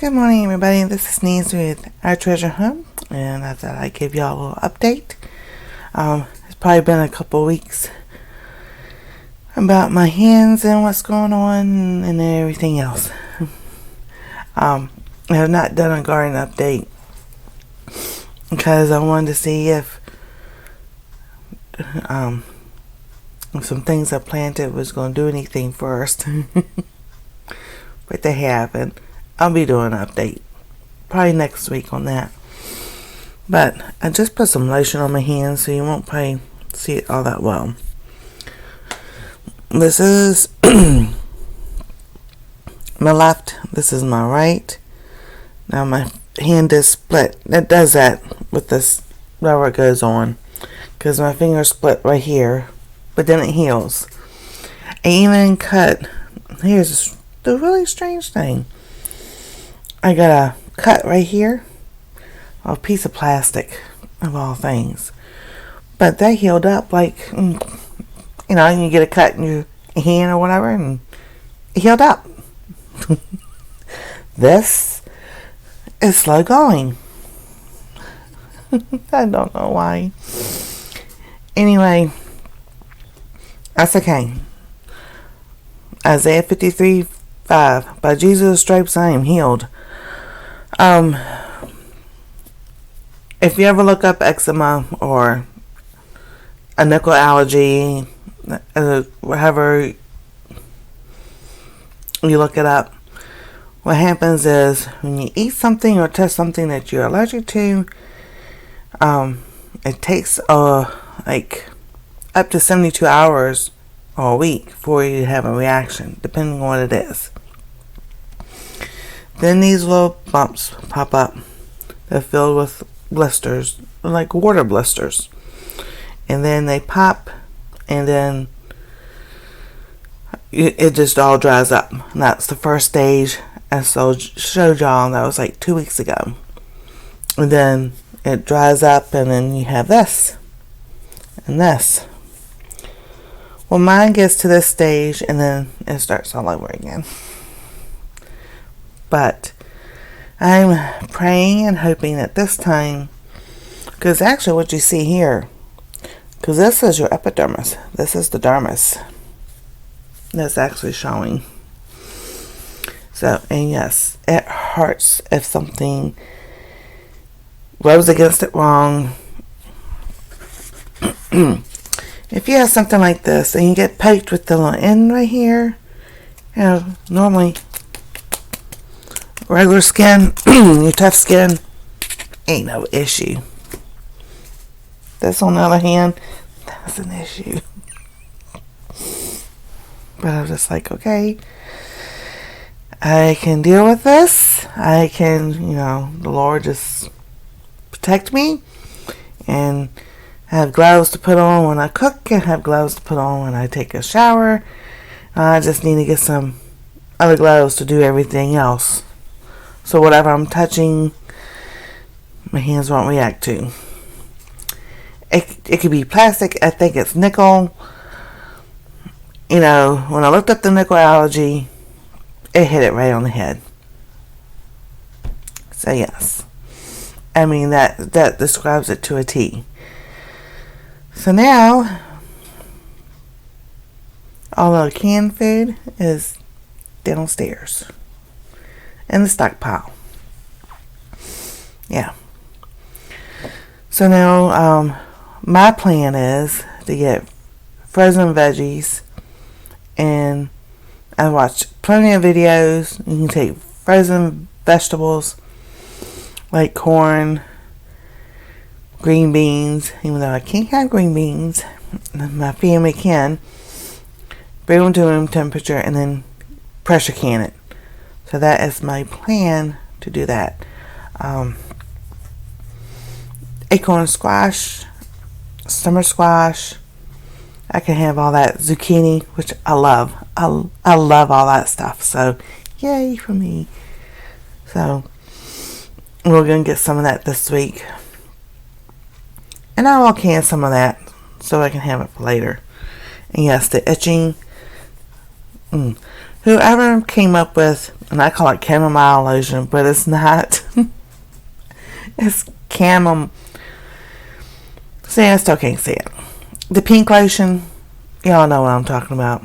Good morning, everybody. This is Nese with Our Treasure Home, and I thought I'd give y'all a little update. It's probably been a couple weeks about my hands and what's going on and everything else. I have not done a garden update because I wanted to see if some things I planted was going to do anything first. But they haven't. I'll be doing an update probably next week on that. But I just put some lotion on my hands so you won't probably see it all that well. This is my left. This is my right. Now my hand is split. It does that with this wherever it goes on, because my finger split right here, but then it heals. I even cut. Here's the really strange thing. I got a cut right here, a piece of plastic of all things, but they healed up like, you get a cut in your hand or whatever, and it healed up. This is slow going. I don't know why. Anyway, that's okay. Isaiah 53:5. By Jesus' stripes I am healed. If you ever look up eczema or a nickel allergy, whatever you look it up, what happens is when you eat something or touch something that you're allergic to, it takes like up to 72 hours or a week for you to have a reaction, depending on what it is. Then these little bumps pop up. They're filled with blisters, like water blisters. And then they pop, and then it just all dries up. And that's the first stage. I showed y'all, that was like 2 weeks ago. And then it dries up, and then you have this and this. Well, mine gets to this stage, and then it starts all over again. But I'm praying and hoping that this time, because actually what you see here, because this is your epidermis, this is the dermis that's actually showing. So, and yes, it hurts if something rubs against it wrong. If you have something like this and you get poked with the little end right here, normally regular skin, your tough skin, ain't no issue. This, on the other hand, that's an issue. But I was just like, okay, I can deal with this. I can, the Lord just protect me, and have gloves to put on when I cook, and have gloves to put on when I take a shower. I just need to get some other gloves to do everything else. So whatever I'm touching, my hands won't react to. It could be plastic. I think it's nickel. When I looked up the nickel allergy, it hit it right on the head. So yes. I mean, that describes it to a T. So now, all the canned food is downstairs in the stockpile. Yeah. So now, my plan is to get frozen veggies, and I watched plenty of videos. You can take frozen vegetables like corn, green beans, even though I can't have green beans, my family can. Bring them to room temperature and then pressure can it. So that is my plan to do that. Acorn squash, summer squash. I can have all that zucchini, which I love. I love all that stuff. So, yay for me. So, we're going to get some of that this week. And I will can some of that so I can have it for later. And yes, the itching. Whoever came up with and I call it chamomile lotion, but it's not. It's chamomile. See, I still can't see it. The pink lotion, y'all know what I'm talking about.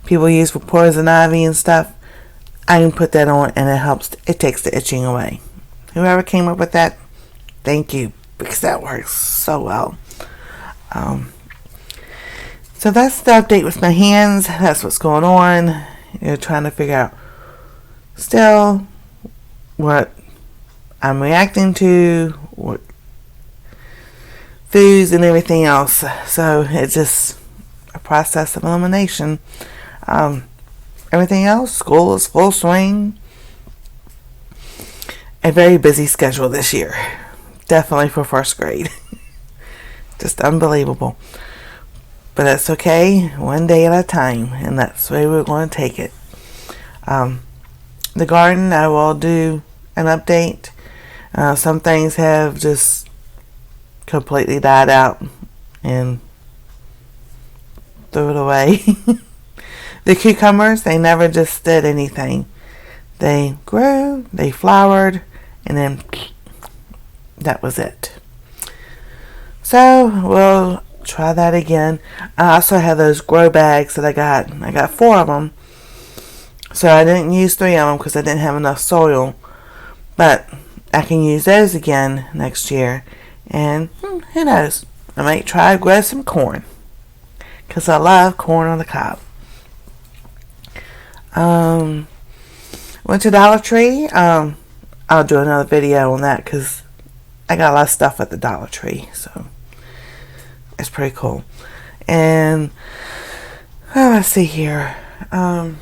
People use for poison ivy and stuff. I can put that on and it helps. It takes the itching away. Whoever came up with that, thank you, because that works so well. So that's the update with my hands. That's what's going on. You're trying to figure out still what I'm reacting to, what foods and everything else. So it's just a process of elimination. Everything else, school is full swing. A very busy schedule this year. Definitely for first grade. Just unbelievable. But that's okay. One day at a time. And that's the way we're going to take it. The garden, I will do an update. Some things have just completely died out and threw it away. The cucumbers, they never just did anything. They grew, they flowered, and then that was it. So we'll try that again. I also have those grow bags that I got. I got 4 of them. So I didn't use 3 of them because I didn't have enough soil. But I can use those again next year. And who knows? I might try to grow some corn. Because I love corn on the cob. Went to Dollar Tree. I'll do another video on that because I got a lot of stuff at the Dollar Tree. So it's pretty cool. And let's see here. No,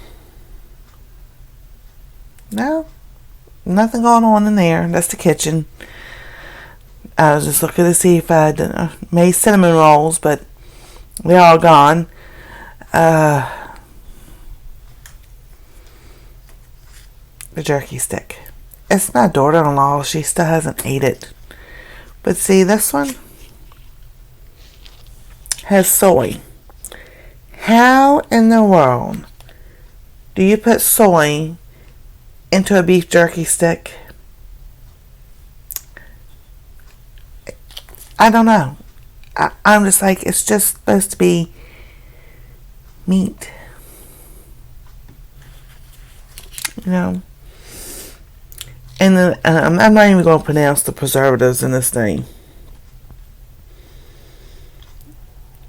nothing going on in there. That's the kitchen. I was just looking to see if I made cinnamon rolls, but they're all gone. The jerky stick. It's my daughter-in-law. She still hasn't ate it. But see, this one has soy. How in the world do you put soy into a beef jerky stick? I don't know. I'm just like, it's just supposed to be meat. You know? And then, I'm not even going to pronounce the preservatives in this thing.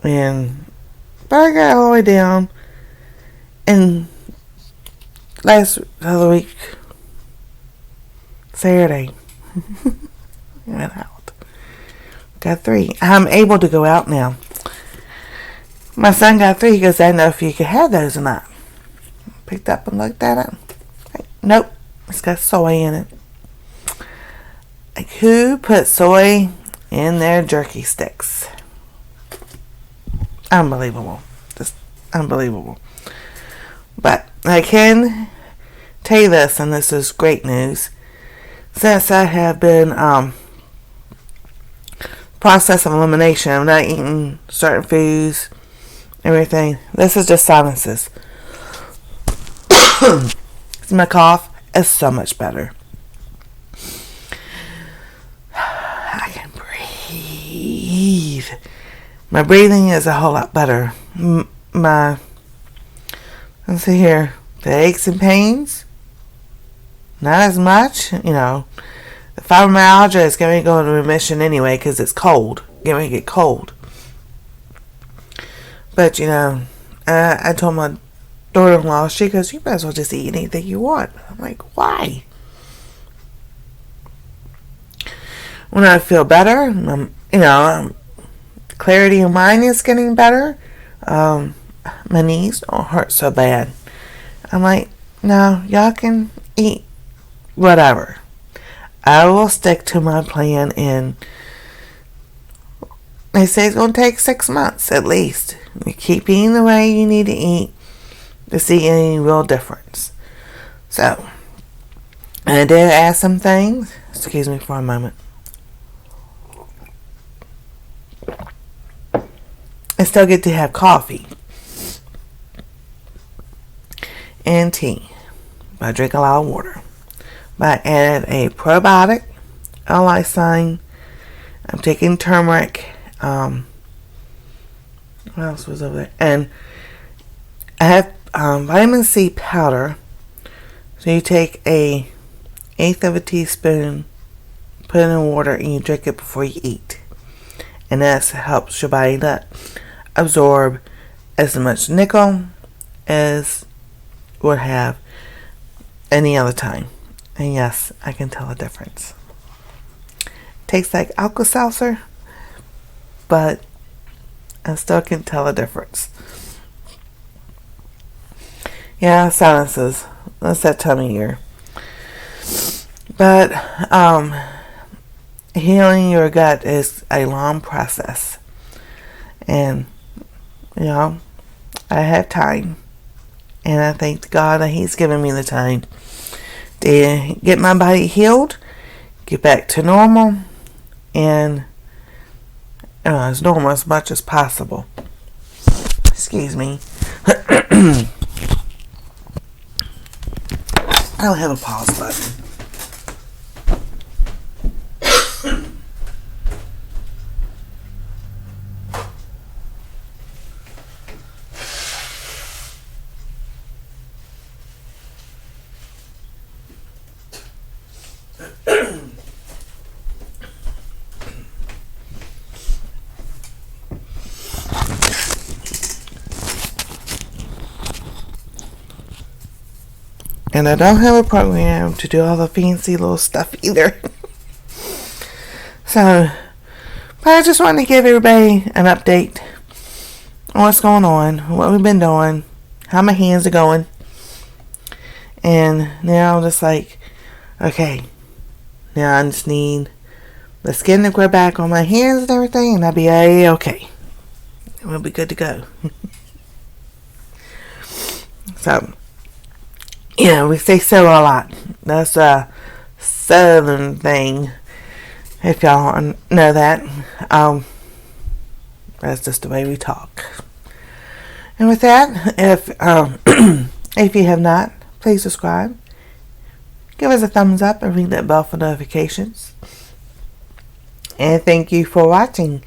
But I got all the way down. And last other week, Saturday, I went out. Got 3. I'm able to go out now. My son got 3. He goes, I didn't know if you could have those or not. Picked up and looked at it. Nope. It's got soy in it. Like, who put soy in their jerky sticks? Unbelievable. Just unbelievable. But I can tell you this, and this is great news. Since I have been process of elimination, I'm not eating certain foods, everything. This is just sinuses. My cough is so much better. I can breathe. My breathing is a whole lot better. Let's see here, the aches and pains, not as much. You know, the fibromyalgia is going to go into remission anyway because it's cold. Going to get cold. But, you know, I told my daughter-in-law, she goes, you might as well just eat anything you want. I'm like, why? When I feel better, clarity of mind is getting better. My knees don't hurt so bad. I'm like, no, y'all can eat whatever. I will stick to my plan, and they say it's going to take 6 months at least. You keep eating the way you need to eat to see any real difference. So, I did add some things. Excuse me for a moment. I still get to have coffee and tea. but I drink a lot of water. But I added a probiotic, L-lysine. I'm taking turmeric. What else was over there? And I have vitamin C powder. So you take a eighth of a teaspoon, put it in water, and you drink it before you eat. And that helps your body to absorb as much nickel as would have any other time. And yes, I can tell a difference. Tastes like Alka-Seltzer, but I still can tell a difference. Yeah, sinuses. That's that time of year. But healing your gut is a long process. And, I have time. And I thank God that He's given me the time to get my body healed, get back to normal, and as normal as much as possible. Excuse me. I don't have a pause button. And I don't have a program to do all the fancy little stuff either. So, but I just wanted to give everybody an update on what's going on, what we've been doing, how my hands are going. And now I'm just like, okay, now I just need the skin to grow back on my hands and everything, and I'll be okay. We'll be good to go. So, we say so a lot. That's a southern thing. If y'all know that. That's just the way we talk. And with that, if you have not, please subscribe. Give us a thumbs up and ring that bell for notifications. And thank you for watching.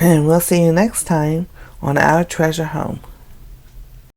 And we'll see you next time on Our Treasure Home.